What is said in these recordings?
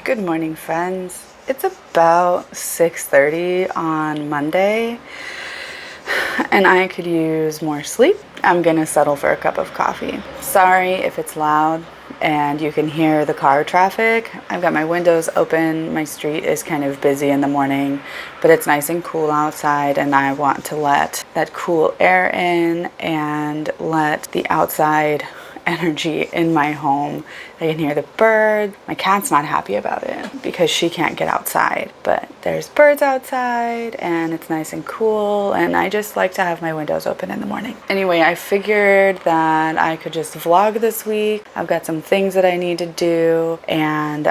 Good morning, friends. It's about 6:30 on Monday, and I could use more sleep. I'm gonna settle for a cup of coffee. Sorry if it's loud and you can hear the car traffic. I've got my windows open. My street is kind of busy in the morning, but it's nice and cool outside, and I want to let that cool air in and let the outside energy in my home. I can hear the birds. My cat's not happy about it because she can't get outside, but there's birds outside and it's nice and cool, and I just like to have my windows open in the morning. Anyway, I figured that I could just vlog this week. I've got some things that I need to do, and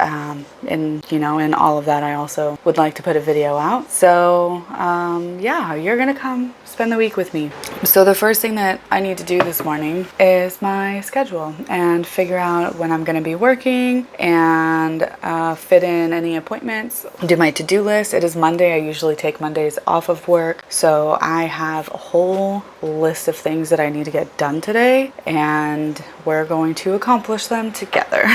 in all of that, I also would like to put a video out. So yeah, you're gonna come spend the week with me. So the first thing that I need to do this morning is my schedule and figure out when I'm going to be working and fit in any appointments, do my to-do list. It is Monday. I usually take Mondays off of work, so I have a whole list of things that I need to get done today, and we're going to accomplish them together.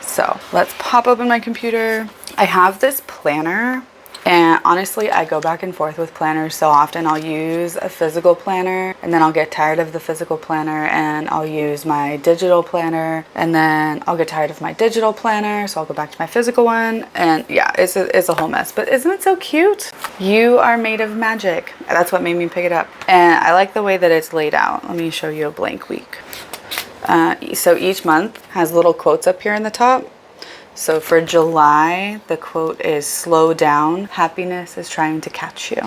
So let's pop open my computer. I have this planner, and honestly, I go back and forth with planners so often. I'll use a physical planner, and then I'll get tired of the physical planner, and I'll use my digital planner, and then I'll get tired of my digital planner, so I'll go back to my physical one. And yeah, it's a whole mess. But isn't it so cute? You are made of magic. That's what made me pick it up. And I like the way that it's laid out. Let me show you a blank week. So each month has little quotes up here in the top. So for July, the quote is "Slow down, happiness is trying to catch you."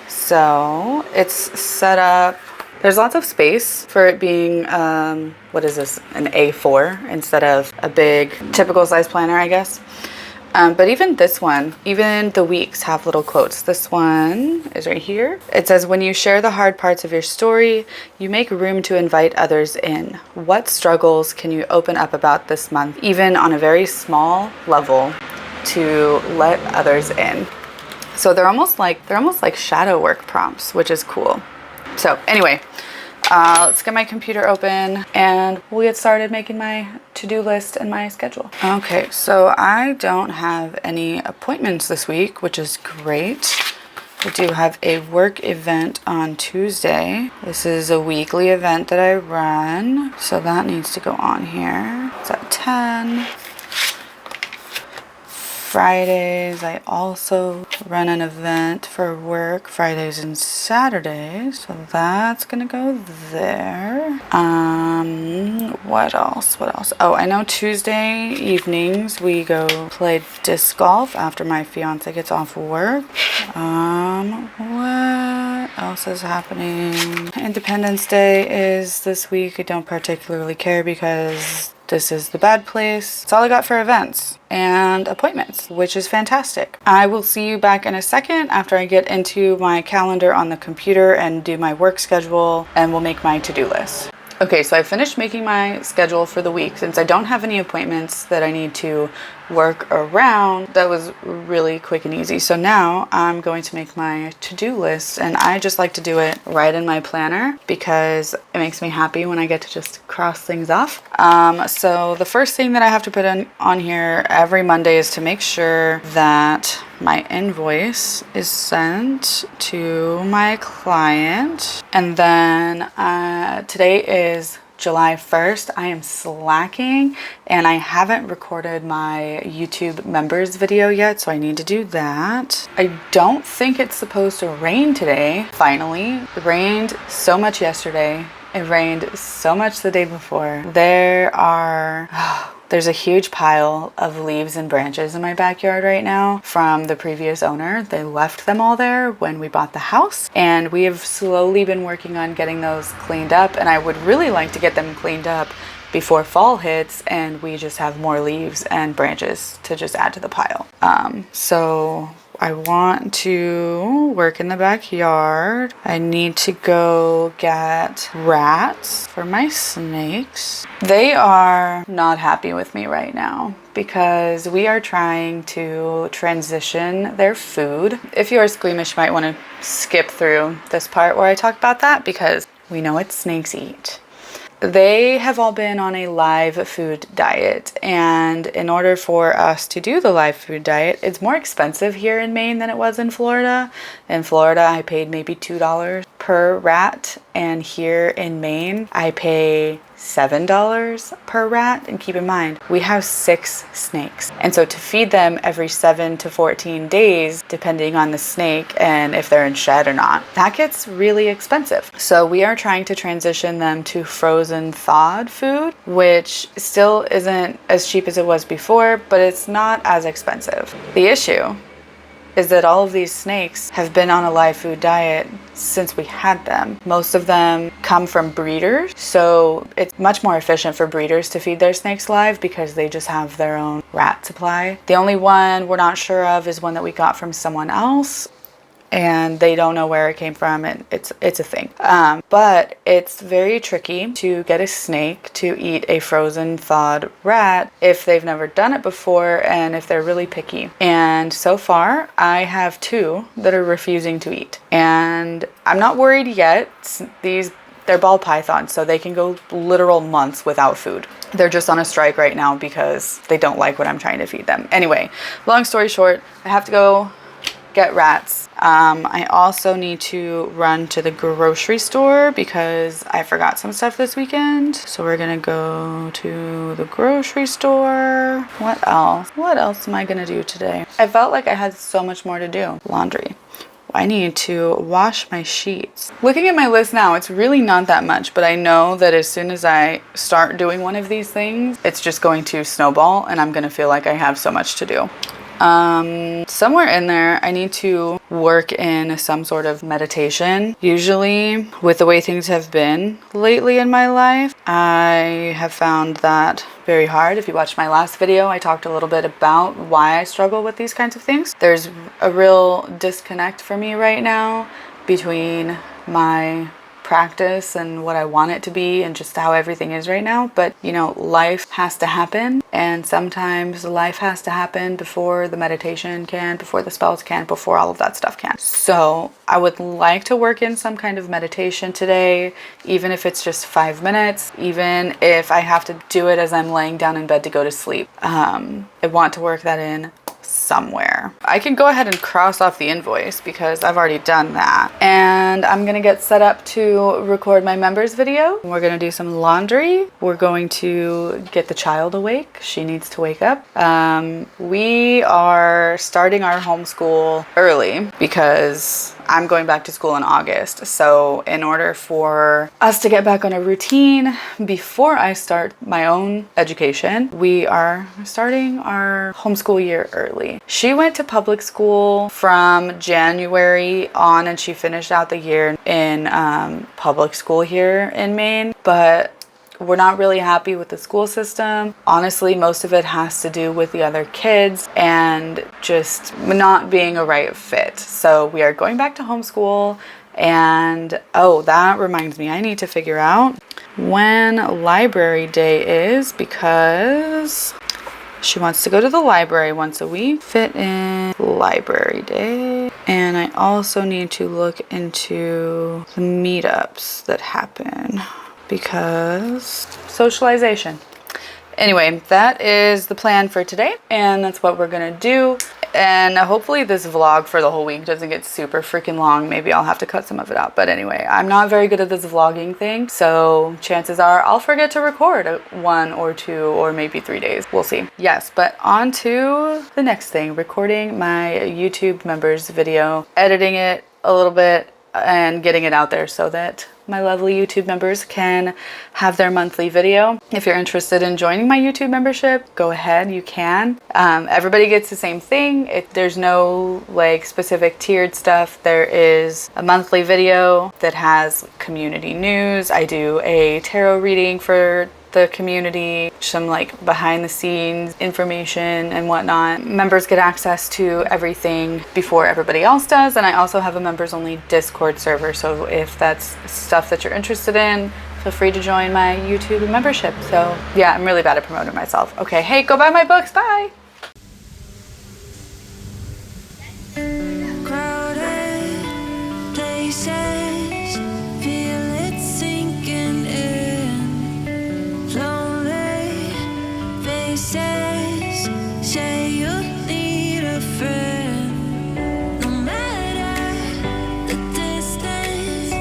So it's set up, there's lots of space for it being, what is this, an A4 instead of a big typical size planner, I guess. But even this one, even the weeks have little quotes. This one is right here. It says, "When you share the hard parts of your story, you make room to invite others in. What struggles can you open up about this month, even on a very small level, to let others in?" So they're almost like shadow work prompts, which is cool. So anyway, let's get my computer open and we'll get started making my to-do list and my schedule. Okay, so I don't have any appointments this week, which is great. I do have a work event on Tuesday. This is a weekly event that I run, so that needs to go on here. It's at 10. Fridays, I also run an event for work, Fridays and Saturdays, so that's gonna go there. What else? Oh, I know Tuesday evenings we go play disc golf after my fiance gets off work. What else is happening? Independence Day is this week. I don't particularly care because this is the bad place. That's all I got for events and appointments, which is fantastic. I will see you back in a second after I get into my calendar on the computer and do my work schedule, and we'll make my to-do list. Okay, so I finished making my schedule for the week. Since I don't have any appointments that I need to work around, that was really quick and easy. So now I'm going to make my to-do list, and I just like to do it right in my planner because it makes me happy when I get to just cross things off. So the first thing that I have to put on here every Monday is to make sure that my invoice is sent to my client. And then today is July 1st. I am slacking and I haven't recorded my YouTube members video yet, so I need to do that. I don't think it's supposed to rain today. Finally, it rained so much yesterday. It rained so much the day before. There's a huge pile of leaves and branches in my backyard right now from the previous owner. They left them all there when we bought the house, and we have slowly been working on getting those cleaned up, and I would really like to get them cleaned up before fall hits and we just have more leaves and branches to just add to the pile. So I want to work in the backyard. I need to go get rats for my snakes. They are not happy with me right now because we are trying to transition their food. If you are squeamish, you might want to skip through this part where I talk about that because we know what snakes eat. they have all been on a live food diet. And in order for us to do the live food diet, it's more expensive here in Maine than it was in Florida. In Florida, I paid maybe $2 per rat. And here in Maine, I pay $7 per rat. And keep in mind, we have 6 snakes. And so to feed them every 7 to 14 days, depending on the snake and if they're in shed or not, that gets really expensive. So we are trying to transition them to frozen thawed food, which still isn't as cheap as it was before, but it's not as expensive. The issue is that all of these snakes have been on a live food diet since we had them. Most of them come from breeders, so it's much more efficient for breeders to feed their snakes live because they just have their own rat supply. The only one we're not sure of is one that we got from someone else, and they don't know where it came from, and it's a thing. But it's very tricky to get a snake to eat a frozen thawed rat if they've never done it before and if they're really picky. And so far, I have 2 that are refusing to eat. And I'm not worried yet. They're ball pythons, so they can go literal months without food. They're just on a strike right now because they don't like what I'm trying to feed them. Anyway, long story short, I have to go get rats. I also need to run to the grocery store because I forgot some stuff this weekend. So we're gonna go to the grocery store. What else? What else am I gonna do today? I felt like I had so much more to do. Laundry. I need to wash my sheets. Looking at my list now, it's really not that much, but I know that as soon as I start doing one of these things, it's just going to snowball and I'm gonna feel like I have so much to do. Somewhere in there, I need to work in some sort of meditation. Usually, with the way things have been lately in my life, I have found that very hard. If you watched my last video, I talked a little bit about why I struggle with these kinds of things. There's a real disconnect for me right now between my practice and what I want it to be and just how everything is right now. But you know, life has to happen, and sometimes life has to happen before the meditation can, before the spells can, before all of that stuff can. So I would like to work in some kind of meditation today, even if it's just 5 minutes, even if I have to do it as I'm laying down in bed to go to sleep. I want to work that in somewhere. I can go ahead and cross off the invoice because I've already done that. And I'm gonna get set up to record my members video. We're gonna do some laundry. We're going to get the child awake. She needs to wake up. We are starting our homeschool early because I'm going back to school in August. So in order for us to get back on a routine before I start my own education, we are starting our homeschool year early. She went to public school from January on and she finished out the year in public school here in Maine, but we're not really happy with the school system. Honestly, most of it has to do with the other kids and just not being a right fit. So we are going back to homeschool. And oh, that reminds me, I need to figure out when library day is because she wants to go to the library once a week. Fit in library day. And I also need to look into the meetups that happen because socialization. Anyway, that is the plan for today, and that's what we're gonna do. And hopefully this vlog for the whole week doesn't get super freaking long. Maybe I'll have to cut some of it out. But anyway, I'm not very good at this vlogging thing, so chances are I'll forget to record 1 or 2 or maybe 3 days. We'll see. Yes, but on to the next thing, recording my YouTube members video, editing it a little bit, and getting it out there so that my lovely YouTube members can have their monthly video. If you're interested in joining my YouTube membership, go ahead, you can. Everybody gets the same thing. There's no like specific tiered stuff. There is a monthly video that has community news. I do a tarot reading for the community, some like behind the scenes information and whatnot. Members get access to everything before everybody else does, and I also have a members only Discord server, so if that's stuff that you're interested in, feel free to join my YouTube membership. So yeah, I'm really bad at promoting myself. Okay, hey, go buy my books, bye! Crowded places, feel it sinking in. voices say you need a friend. No matter the distance,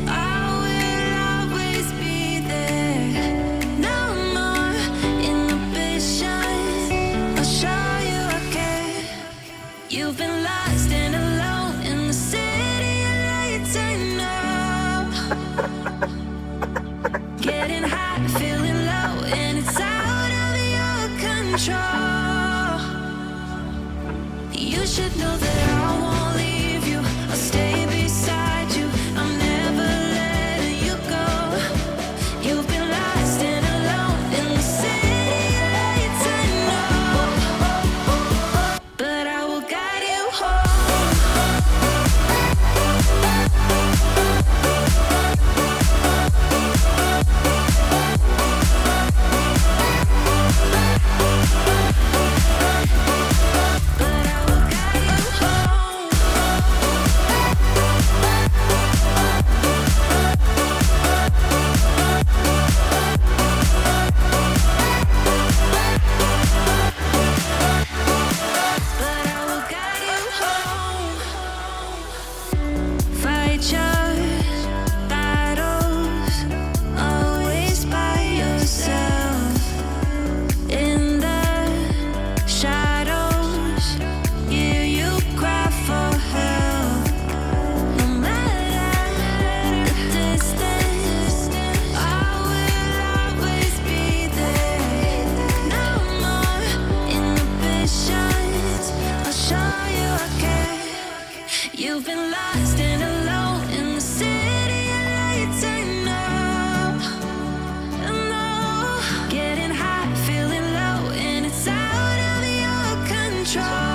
I will always be there. No more inhibitions, I'll show you I care. You've been lost and alone in the city of lights, I know. Getting high, feeling low, and it's out of your control. You should know that I won't leave you. I'll stay beside you. I'm never letting you go. You've been lost and alone in the city of lights, I know. But I will guide you home. You've been lost and alone in the city of lights, I know. I know. Getting high, feeling low, and it's out of your control.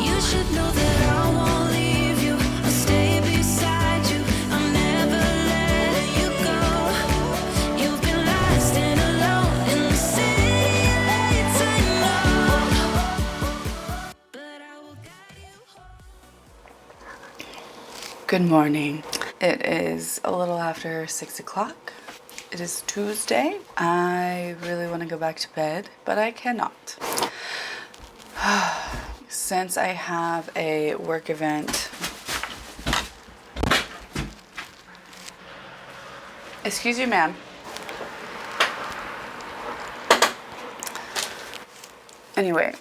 You should know that I won't leave you. I'll stay beside you. I'm never letting you go. You've been lost and alone in the city of lights, I know. But I will guide you home. Good morning. It is a little after 6 o'clock. It is Tuesday. I really want to go back to bed, but I cannot. Since I have a work event. Excuse you, ma'am. Anyway,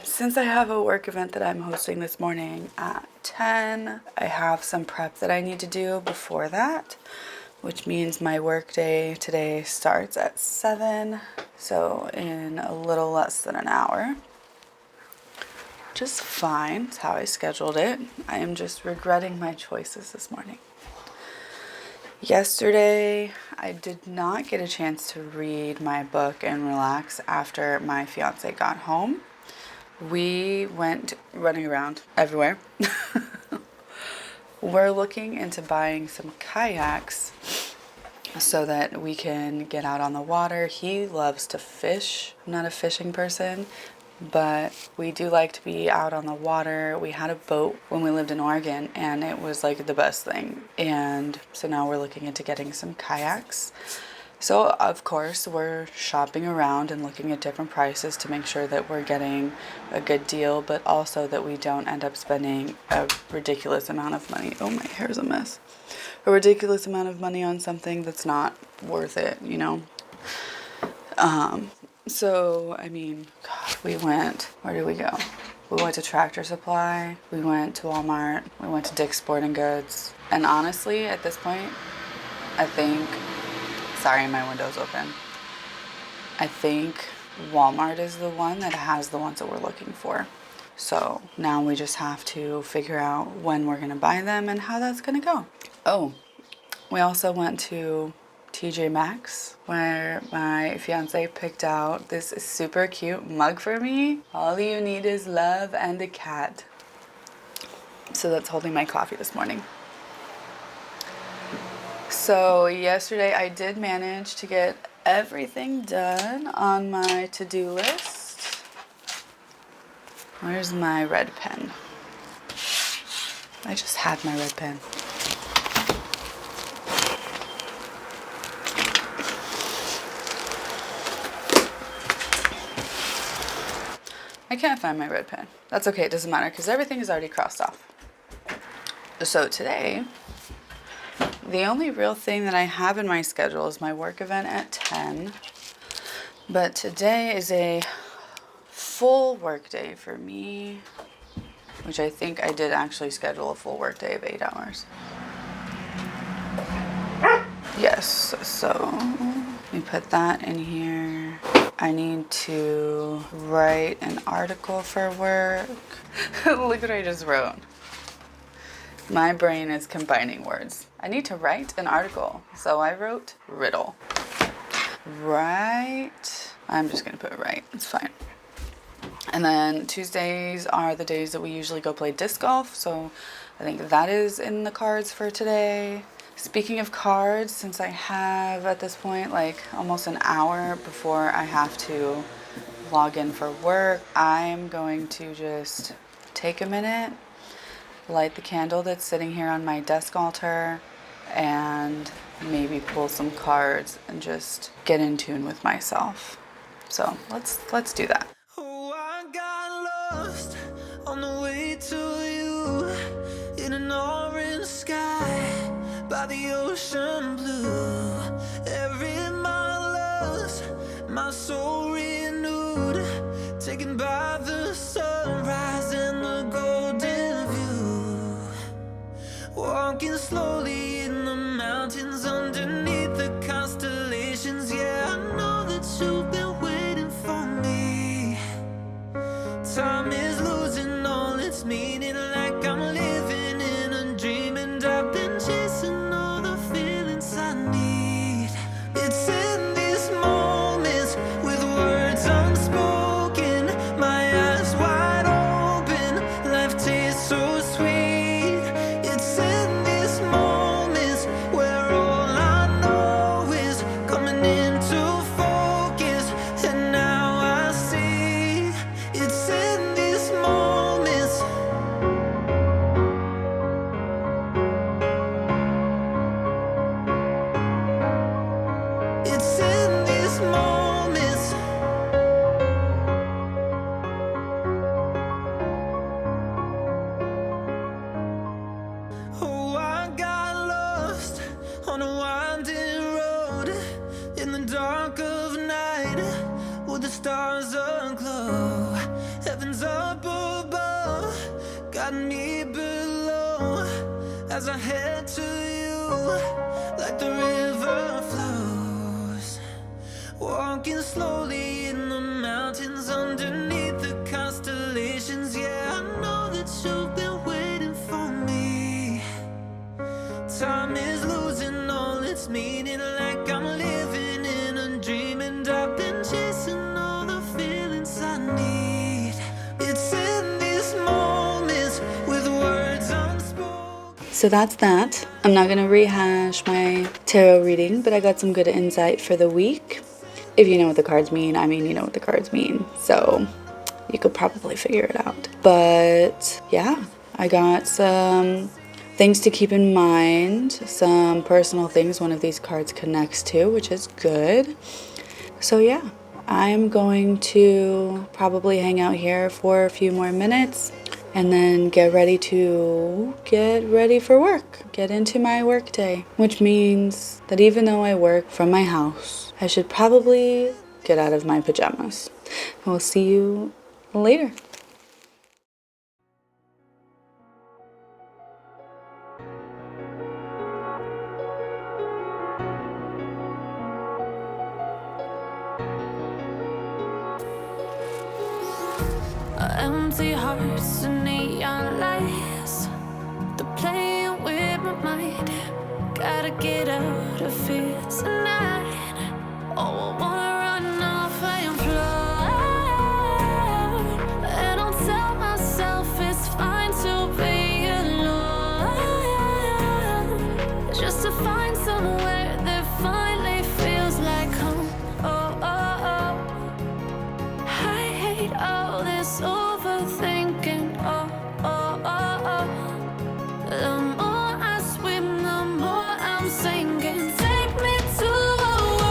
since I have a work event that I'm hosting this morning at 10, I have some prep that I need to do before that, which means my work day today starts at 7, so in a little less than an hour. Just fine. It's how I scheduled it. I am just regretting my choices this morning. Yesterday, I did not get a chance to read my book and relax after my fiance got home. We went running around everywhere. We're looking into buying some kayaks so that we can get out on the water. He loves to fish. I'm not a fishing person, but we do like to be out on the water. We had a boat when we lived in Oregon, and it was like the best thing. And so now we're looking into getting some kayaks. So of course we're shopping around and looking at different prices to make sure that we're getting a good deal, but also that we don't end up spending a ridiculous amount of money. Oh, my hair's a mess. A ridiculous amount of money on something that's not worth it, you know? So, I mean, God, where did we go? We went to Tractor Supply, we went to Walmart, we went to Dick's Sporting Goods. And honestly, at this point, I think, sorry, my window's open. I think Walmart is the one that has the ones that we're looking for. So now we just have to figure out when we're gonna buy them and how that's gonna go. Oh, we also went to TJ Maxx, where my fiance picked out this super cute mug for me. All you need is love and a cat. So that's holding my coffee this morning. So yesterday I did manage to get everything done on my to-do list. Where's my red pen? I just had my red pen. I can't find my red pen. That's okay, it doesn't matter because everything is already crossed off. So today, the only real thing that I have in my schedule is my work event at 10. But today is a full work day for me, which I think I did actually schedule a full work day of 8 hours. Yes, so let me put that in here. I need to write an article for work. Look what I just wrote. My brain is combining words. I need to write an article. So I wrote riddle. Right. I'm just going to put right. It's fine. And then Tuesdays are the days that we usually go play disc golf. So I think that is in the cards for today. Speaking of cards, since I have at this point like almost an hour before I have to log in for work, I'm going to just take a minute, light the candle that's sitting here on my desk altar, and maybe pull some cards and just get in tune with myself. So let's do that. Oh, I got lost on the way to you in an orange sky by the ocean blue. Every mile lost, my soul renewed, taken by the sunrise and the golden view. Walking slowly in the mountains underneath the constellations. Yeah, I know that you've been waiting for me. Time is losing all its meaning, like I'm living in a dream, and I've been chasing all the feelings I need. It's in these moments with words unspoken, my eyes wide open, life tastes so sweet. It's in these moments where all I know is coming into focus, and now I see. It's in these moments. It's in these moments. Oh, I got lost on a winding road in the dark of night with the stars aglow. Heaven's up above, got me below as I head to you like the river flows. Walking slowly in the mountains underneath the constellations. Yeah, I know that you've been waiting for me. Time is losing all its meaning, like I'm living in a dream, and I've been chasing all the feelings I need. It's in these moments with words unspoken. So that's that. I'm not going to rehash my tarot reading, but I got some good insight for the week. If you know what the cards mean, I mean, you know what the cards mean. So you could probably figure it out. But yeah, I got some things to keep in mind, some personal things one of these cards connects to, which is good. So yeah, I'm going to probably hang out here for a few more minutes and then get ready for work, get into my work day, which means that even though I work from my house, I should probably get out of my pajamas. We'll see you later. Empty hearts and neon lights, they're playing with my mind. Gotta get out of here tonight. Oh, I wanna run off and fly, and I'll tell myself it's fine to be alone, just to find somewhere that finally feels like home. Oh, oh, oh. I hate all this overthinking. Oh, oh, oh, oh. The more I swim, the more I'm sinking. Take me to a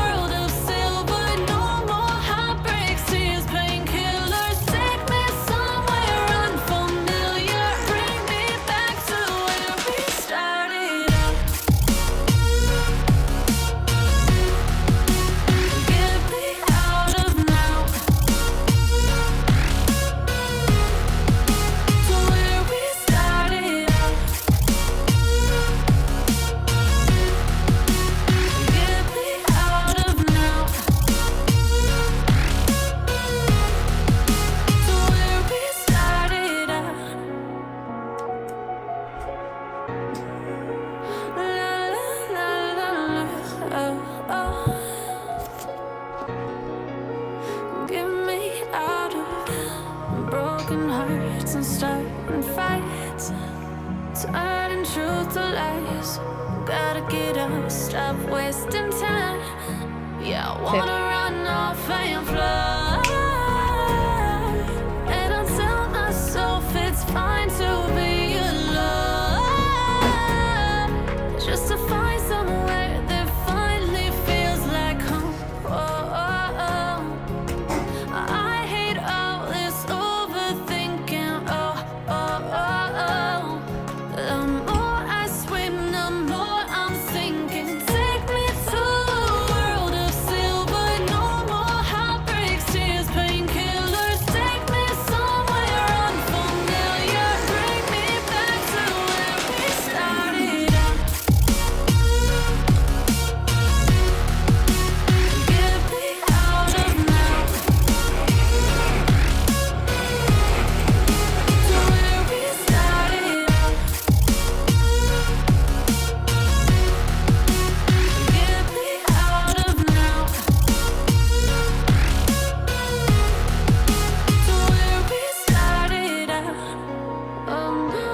fights and starting fights, turning truth to lies. Gotta get up, stop wasting time. Yeah, I wanna run off and fly. And I'll tell myself it's fine to be alone, just to find somewhere that finally feels like home. I hate all this overthinking. The more I swim, the more I'm sinking. Take me to a world of silver. No more heartbreaks, tears, painkillers. Take me somewhere unfamiliar. Bring me back to where we started out. Get me out of now. To where we started out. Get me out of now. To where we started out. Oh no.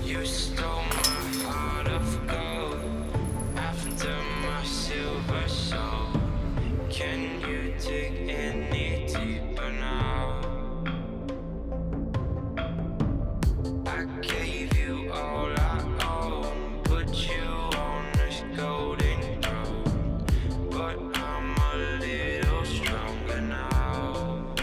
You stole my heart of gold after my silver soul. Can you dig any deeper now? I gave you all I own, put you on this golden throne, but I'm a little stronger now.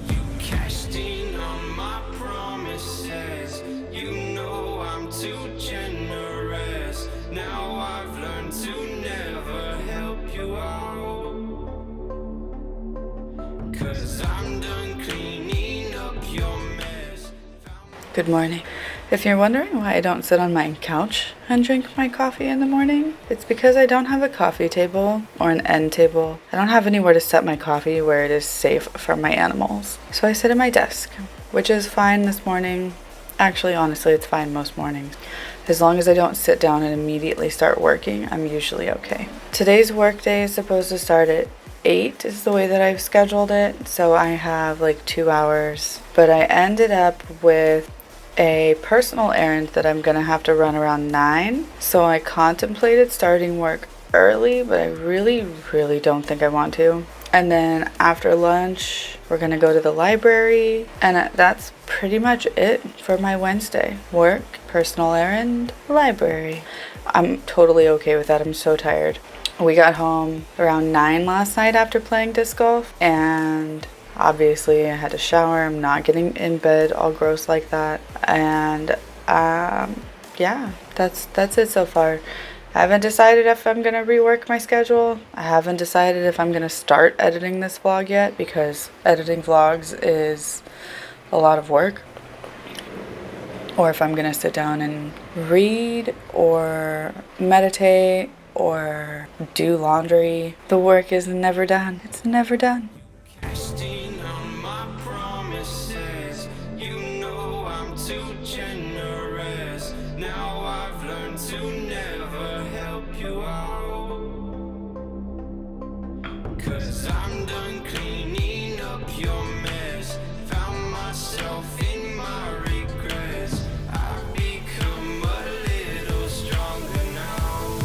You cashed in on my promises. You know I'm too generous. Now I've learned to never help you out, 'cause I'm done cleaning up your mess. Good morning. If you're wondering why I don't sit on my couch and drink my coffee in the morning, it's because I don't have a coffee table or an end table. I don't have anywhere to set my coffee where it is safe from my animals. So I sit at my desk, which is fine this morning. Actually, honestly, it's fine most mornings. As long as I don't sit down and immediately start working, I'm usually okay. Today's workday is supposed to start at 8 is the way that I've scheduled it, so I have like 2 hours. But I ended up with a personal errand that I'm gonna have to run around 9, so I contemplated starting work early, but I really don't think I want to. And then after lunch, we're gonna go to the library, and that's pretty much it for my Wednesday. Work, personal errand, library. I'm totally okay with that. I'm so tired. We got home around 9 last night after playing disc golf, and obviously I had to shower. I'm not getting in bed all gross like that. And yeah, that's it so far. I haven't decided if I'm gonna rework my schedule. I haven't decided if I'm gonna start editing this vlog yet, because editing vlogs is a lot of work. Or if I'm gonna sit down and read or meditate or do laundry. The work is never done. It's never done. Cashed in on my promises. You know I'm too generous. Now I've learned to never help you out, 'cause I'm done cleaning up your mess. Found myself in my regrets. I've become a little stronger now.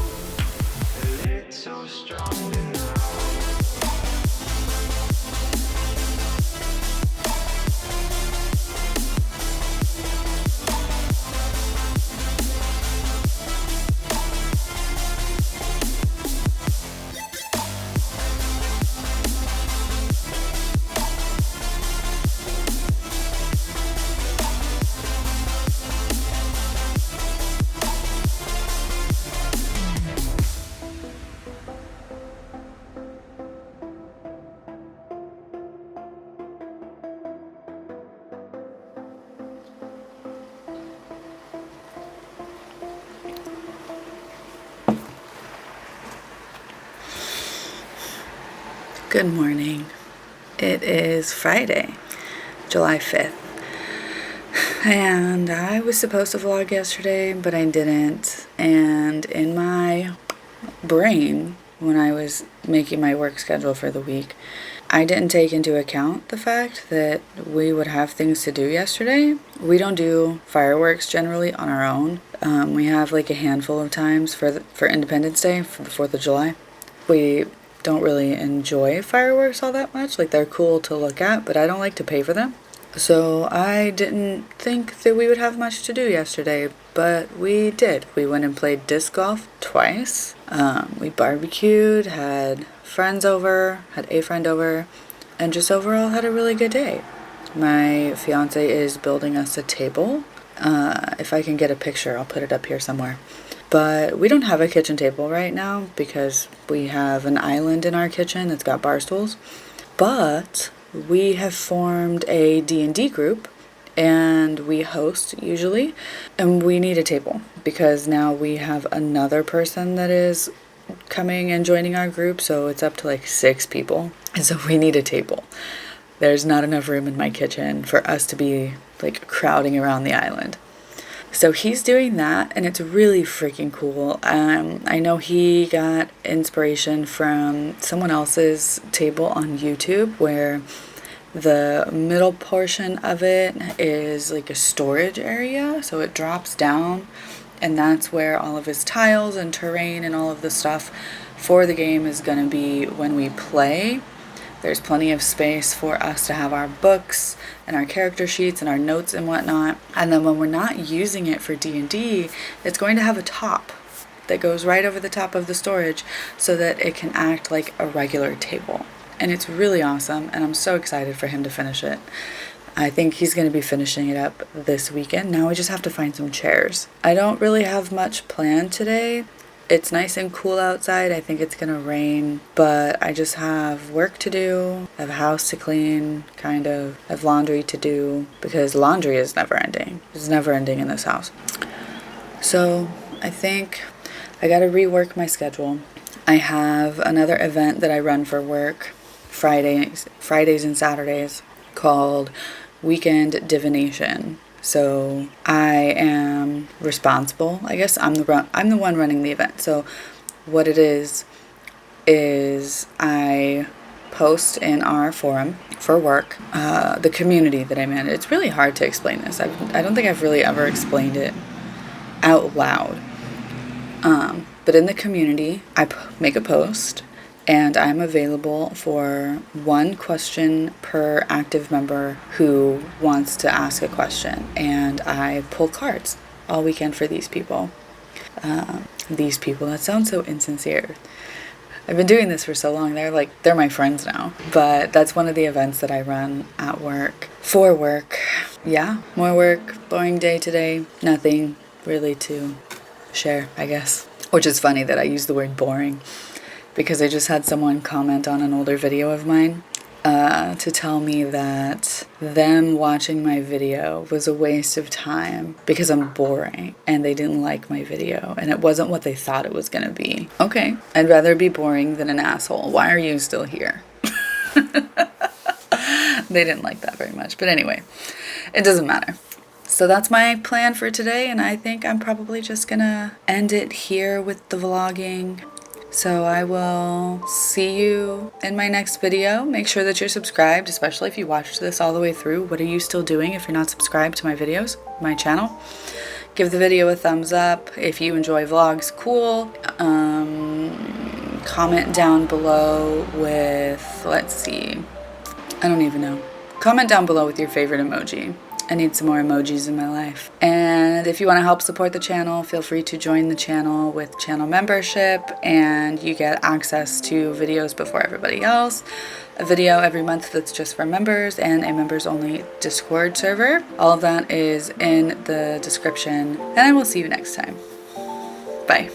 A little stronger now. Good morning. It is Friday, July 5th. And I was supposed to vlog yesterday, but I didn't. And in my brain, when I was making my work schedule for the week, I didn't take into account the fact that we would have things to do yesterday. We don't do fireworks generally on our own. We have like a handful of times for Independence Day, for the 4th of July. We don't really enjoy fireworks all that much. Like, they're cool to look at, but I don't like to pay for them. So I didn't think that we would have much to do yesterday, but we did. We went and played disc golf twice. We barbecued, had a friend over, and just overall had a really good day. My fiance is building us a table. If I can get a picture, I'll put it up here somewhere. But we don't have a kitchen table right now because we have an island in our kitchen that's got bar stools. But we have formed a D&D group, and we host usually, and we need a table because now we have another person that is coming and joining our group, so it's up to like 6 people, and so we need a table. There's not enough room in my kitchen for us to be like crowding around the island. So he's doing that, and it's really freaking cool. I know he got inspiration from someone else's table on YouTube where the middle portion of it is like a storage area, so it drops down, and that's where all of his tiles and terrain and all of the stuff for the game is going to be when we play. There's plenty of space for us to have our books and our character sheets and our notes and whatnot. And then when we're not using it for D&D, it's going to have a top that goes right over the top of the storage so that it can act like a regular table. And it's really awesome, and I'm so excited for him to finish it. I think he's going to be finishing it up this weekend. Now we just have to find some chairs. I don't really have much planned today. It's nice and cool outside. I think it's gonna rain, but I just have work to do. I have a house to clean, kind of. I have laundry to do, because laundry is never ending. It's never ending in this house. So I think I gotta rework my schedule. I have another event that I run for work Fridays and Saturdays called Weekend Divination. So I am responsible, I guess. I'm the one running the event. So what it is I post in our forum for work, the community that I'm in. It's really hard to explain this. I don't think I've really ever explained it out loud. But in the community, I make a post, and I'm available for 1 question per active member who wants to ask a question. And I pull cards all weekend for these people. That sounds so insincere. I've been doing this for so long. They're my friends now. But that's one of the events that I run at work. For work. Yeah, more work. Boring day today. Nothing really to share, I guess. Which is funny that I use the word boring, because I just had someone comment on an older video of mine to tell me that them watching my video was a waste of time because I'm boring and they didn't like my video and it wasn't what they thought it was going to be. Okay, I'd rather be boring than an asshole. Why are you still here? They didn't like that very much. But anyway, it doesn't matter. So that's my plan for today, and I think I'm probably just gonna end it here with the vlogging. So I will see you in my next video. Make sure that you're subscribed, especially if you watched this all the way through. What are you still doing if you're not subscribed to my videos, my channel? Give the video a thumbs up. If you enjoy vlogs, cool. Comment down below with, let's see, I don't even know. Comment down below with your favorite emoji. I need some more emojis in my life. And if you want to help support the channel, feel free to join the channel with channel membership, and you get access to videos before everybody else. A video every month that's just for members, and a members only Discord server. All of that is in the description, and I will see you next time. Bye.